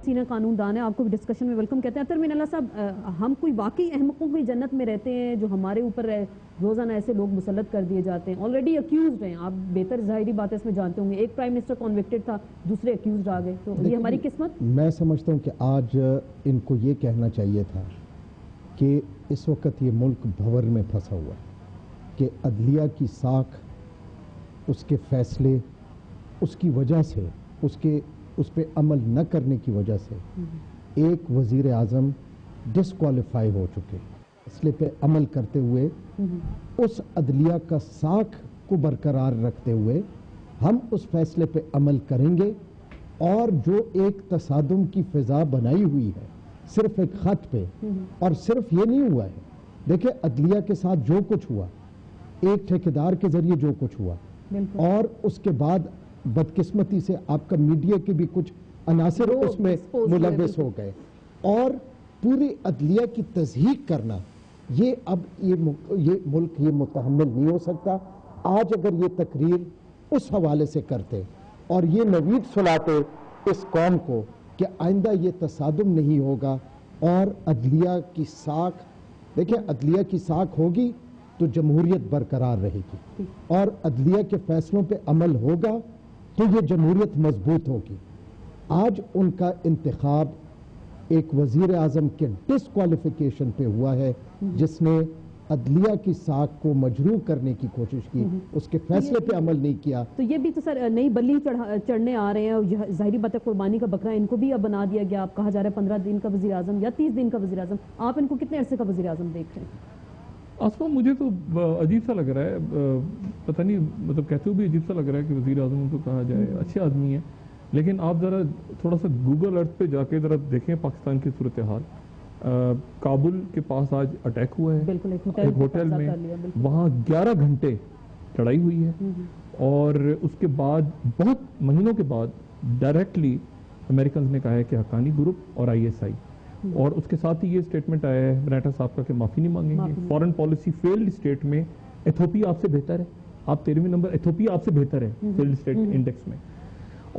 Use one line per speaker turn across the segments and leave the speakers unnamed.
Senior قانون دان ہے، آپ کو بھی ڈسکشن میں ویلکم کہتے ہیں. اطہر مین اللہ صاحب، ہم کوئی واقعی احمقوں کی جنت میں رہتے ہیں جو ہمارے اوپر روزانہ ایسے لوگ مسلط کر دیے جاتے ہیں، آلریڈی اکیوزڈ ہیں. آپ بہتر ظاہری بات ہے اس میں جانتے ہوں گے، ایک پرائم منسٹر کنوکٹڈ تھا، دوسرے اکیوزڈ آ گئے، تو یہ ہماری قسمت.
میں سمجھتا ہوں کہ آج ان کو یہ کہنا چاہیے تھا کہ اس وقت یہ ملک بھور میں پھنسا ہوا ہے کہ عدلیہ کی ساکھ، اس کے فیصلے، اس کی وجہ سے، اس پہ عمل نہ کرنے کی وجہ سے ایک وزیر اعظم ڈسکوالیفائی ہو چکے. فیصلے پہ عمل کرتے ہوئے اس عدلیہ کا ساکھ کو برقرار رکھتے ہوئے ہم اس فیصلے پہ عمل کریں گے، اور جو ایک تصادم کی فضا بنائی ہوئی ہے صرف ایک خط پہ، اور صرف یہ نہیں ہوا ہے. دیکھیں عدلیہ کے ساتھ جو کچھ ہوا، ایک ٹھیکیدار کے ذریعے جو کچھ ہوا، اور اس کے بعد بدقسمتی سے آپ کا میڈیا کے بھی کچھ عناصر اس میں ملوث ہو گئے، اور پوری عدلیہ کی تضحیق کرنا، یہ اب یہ ملک یہ متحمل نہیں ہو سکتا. آج اگر یہ تقریر اس حوالے سے کرتے اور یہ نوید سلاتے اس قوم کو کہ آئندہ یہ تصادم نہیں ہوگا اور عدلیہ کی ساکھ، دیکھیں عدلیہ کی ساکھ ہوگی تو جمہوریت برقرار رہے گی، اور عدلیہ کے فیصلوں پہ عمل ہوگا تو یہ جمہوریت مضبوط ہوگی. آج ان کا انتخاب ایک وزیر اعظم کے ڈسکوالیفیکیشن پہ ہوا ہے جس نے عدلیہ کی ساکھ کو مجروح کرنے کی کوشش کی، اس کے فیصلے پہ عمل نہیں کیا.
تو یہ بھی تو سر نئی بلی چڑھنے آ رہے ہیں، اور ظاہری بات ہے قربانی کا بکرا ان کو بھی اب بنا دیا گیا. آپ کہا جا رہا ہے 15 دن کا وزیر اعظم یا 30 دن کا وزیر اعظم، آپ ان کو کتنے عرصے کا وزیر اعظم دیکھ رہے ہیں؟
آسما مجھے تو عجیب سا لگ رہا ہے، پتہ نہیں مطلب کہتے ہوئے بھی عجیب سا لگ رہا ہے کہ وزیر اعظم ان کو کہا جائے. اچھے آدمی ہیں، لیکن آپ ذرا تھوڑا سا گوگل ارتھ پہ جا کے ذرا دیکھیں پاکستان کی صورتحال. کابل کے پاس آج اٹیک ہوا ہے ایک ہوٹل میں، وہاں 11 گھنٹے لڑائی ہوئی ہے، اور اس کے بعد بہت مہینوں کے بعد ڈائریکٹلی امریکنز نے کہا ہے کہ حقانی گروپ اور ISI، اور اس کے ساتھ ہی یہ سٹیٹمنٹ آیا ہے بناٹا صاحب کا کہ معافی نہیں مانگیں گے. فورن پالیسی فیلڈ اسٹیٹ میں ایتھوپیا آپ سے بہتر ہے، آپ 13ویں نمبر، ایتھوپیا آپ سے بہتر ہے فیلڈ اسٹیٹ انڈیکس میں.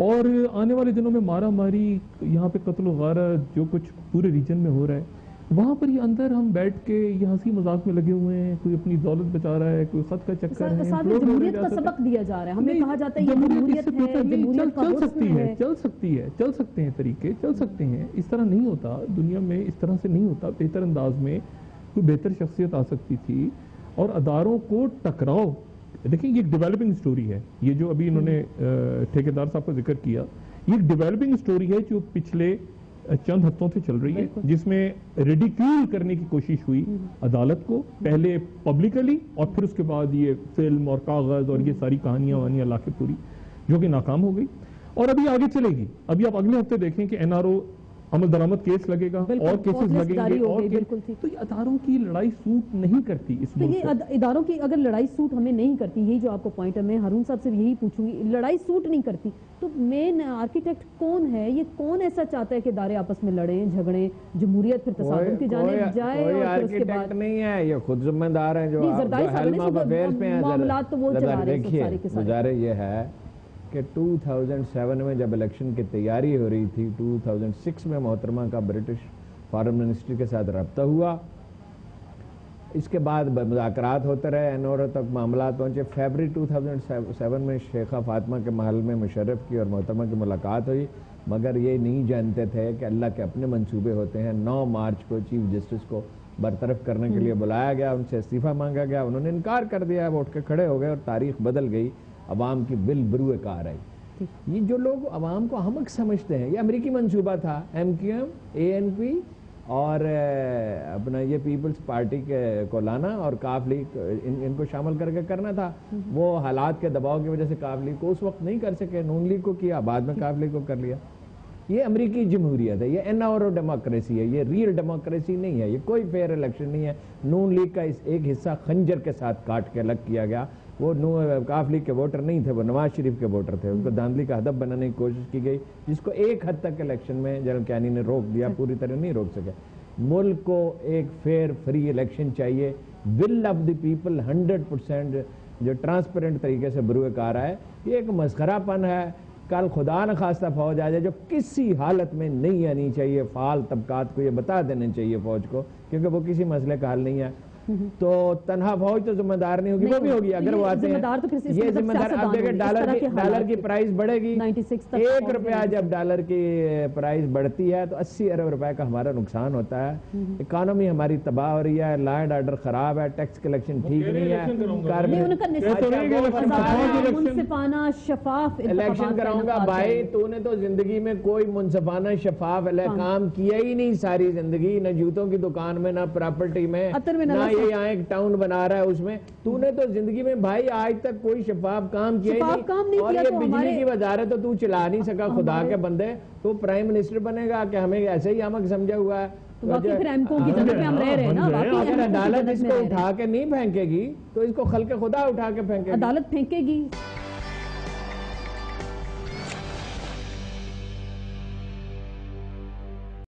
اور آنے والے دنوں میں مارا ماری، یہاں پہ قتل و غارت جو کچھ پورے ریجن میں ہو رہا ہے، وہاں پر یہ اندر ہم بیٹھ کے یہ ہنسی مذاق میں لگے ہوئے ہیں، کوئی اپنی دولت بچا رہا ہے، کوئی خط کا چکر ہے.
جمہوریت کا سبق دیا جا رہا ہے، ہمیں کہا جاتا ہے یہ جمہوریت ہے، جمہوریت
چل سکتی ہے، چل سکتے ہیں طریقے، چل سکتے ہیں. اس طرح نہیں ہوتا دنیا میں، اس طرح سے نہیں ہوتا. بہتر انداز میں کوئی بہتر شخصیت آ سکتی تھی. اور اداروں کو ٹکراؤ، دیکھیں یہ ایک ڈیولپنگ سٹوری ہے. یہ جو ابھی انہوں نے ٹھیکیدار صاحب کا ذکر کیا، یہ ایک ڈیولپنگ سٹوری ہے جو پچھلے چند ہفتوں سے چل رہی ہے، جس میں ریڈیکیول کرنے کی کوشش ہوئی عدالت کو، پہلے پبلکلی اور پھر اس کے بعد یہ فلم اور کاغذ اور یہ ساری کہانیاں وانیاں لا کے پوری، جو کہ ناکام ہو گئی. اور ابھی آگے چلے گی. ابھی آپ اگلے ہفتے دیکھیں کہ NRO عمل درآمد کیس لگے گا، اور کیسز لگیں گے، اور تو یہ اداروں کی لڑائی سوٹ نہیں کرتی اس ملک کو.
یہ اداروں کی اگر لڑائی سوٹ ہمیں نہیں کرتی، یہی جو آپ کو پوائنٹ ہے، میں ہارون صاحب سے یہی پوچھوں گی، لڑائی سوٹ نہیں کرتی تو مین آرکیٹیکٹ کون ہے؟ یہ کون ایسا چاہتا ہے کہ ادارے آپس میں لڑیں جھگڑیں، جمہوریت پھر تصادم کی جانب جائے؟
کوئی آرکیٹیکٹ نہیں ہے، یہ خود ذمہ دار ہیں جو ہیلم آف افیئرز پہ ہیں.
معاملات تو وہ چلا رہے ہیں سارے کے سارے.
گزارے یہ ہے کہ 2007 میں جب الیکشن کی تیاری ہو رہی تھی، 2006 میں محترمہ کا برٹش فارن منسٹری کے ساتھ رابطہ ہوا. اس کے بعد مذاکرات ہوتے رہے، NRO تک معاملات پہنچے. فیبرری 2007 میں شیخہ فاطمہ کے محل میں مشرف کی اور محترمہ کی ملاقات ہوئی، مگر یہ نہیں جانتے تھے کہ اللہ کے اپنے منصوبے ہوتے ہیں. 9 مارچ کو چیف جسٹس کو برطرف کرنے کے لیے بلایا گیا، ان سے استعفیٰ مانگا گیا، انہوں نے انکار کر دیا، وہ اٹھ کے کھڑے ہو گئے اور تاریخ بدل گئی. عوام کی بل بروئے کار آئی. یہ جو لوگ عوام کو احمق سمجھتے ہیں، یہ امریکی منصوبہ تھا. MQM، ANP اور اپنا یہ پیپلز پارٹی کو لانا اور کاف لیگ ان کو شامل کر کے کرنا تھا. وہ حالات کے دباؤ کی وجہ سے کاف لیگ کو اس وقت نہیں کر سکے، نون لیگ کو کیا، بعد میں کاف لیگ کو کر لیا. یہ امریکی جمہوریت ہے، یہ NRO ڈیموکریسی ہے، یہ ریئل ڈیموکریسی نہیں ہے، یہ کوئی فیئر الیکشن نہیں ہے. نون لیگ کا ایک حصہ خنجر کے ساتھ کاٹ کے الگ کیا گیا. وہ کاف لیگ کے ووٹر نہیں تھے، وہ نواز شریف کے ووٹر تھے. ان کو دھاندلی کا ہدف بنانے کی کوشش کی گئی، جس کو ایک حد تک الیکشن میں جنرل کیانی نے روک دیا، پوری طرح نہیں روک سکے. ملک کو ایک فیئر فری الیکشن چاہیے، ول آف دی پیپل 100% جو ٹرانسپیرنٹ طریقے سے بروئے کار آئے. یہ ایک مسخرہ پن ہے کل خدا نخواستہ فوج آ جائے جو کسی حالت میں نہیں آنی چاہیے، فعال طبقات کو یہ بتا دینا چاہیے فوج کو، کیونکہ وہ کسی مسئلے کا حل نہیں ہے، تو تنہا فوج تو ذمہ دار نہیں ہوگی، وہ بھی ہوگی اگر وہ آتے ہیں یہ ذمہ دار۔ اب دیکھیں ڈالر کی پرائز بڑھے گی، 1 روپیہ جب ڈالر کی پرائز بڑھتی ہے تو 80 ارب روپے کا ہمارا نقصان ہوتا ہے، اکانومی ہماری تباہ ہو رہی ہے، لا اینڈ آرڈر خراب ہے، ٹیکس کلیکشن ٹھیک نہیں ہے، الیکشن کراؤں گا بھائی، تو نے تو زندگی میں کوئی منصفانہ شفاف کام کیا ہی نہیں ساری زندگی، نہ جوتوں کی دکان میں، نہ پراپرٹی میں، نہ یہ یہاں ایک ٹاؤن بنا رہا ہے اس میں، تو نے تو زندگی میں بھائی آج تک کوئی شفاف کام کیا ہی نہیں، اور یہ بجلی کی وزارت تو چلا نہیں سکا، خدا کے بندے تو پرائم منسٹر بنے گا کہ ہمیں ایسے ہی احمق سمجھا ہوا ہے۔ اگر عدالت اس کو اٹھا کے نہیں پھینکے گی تو اس کو خلق خدا اٹھا کے پھینکے گی،
عدالت پھینکے گی۔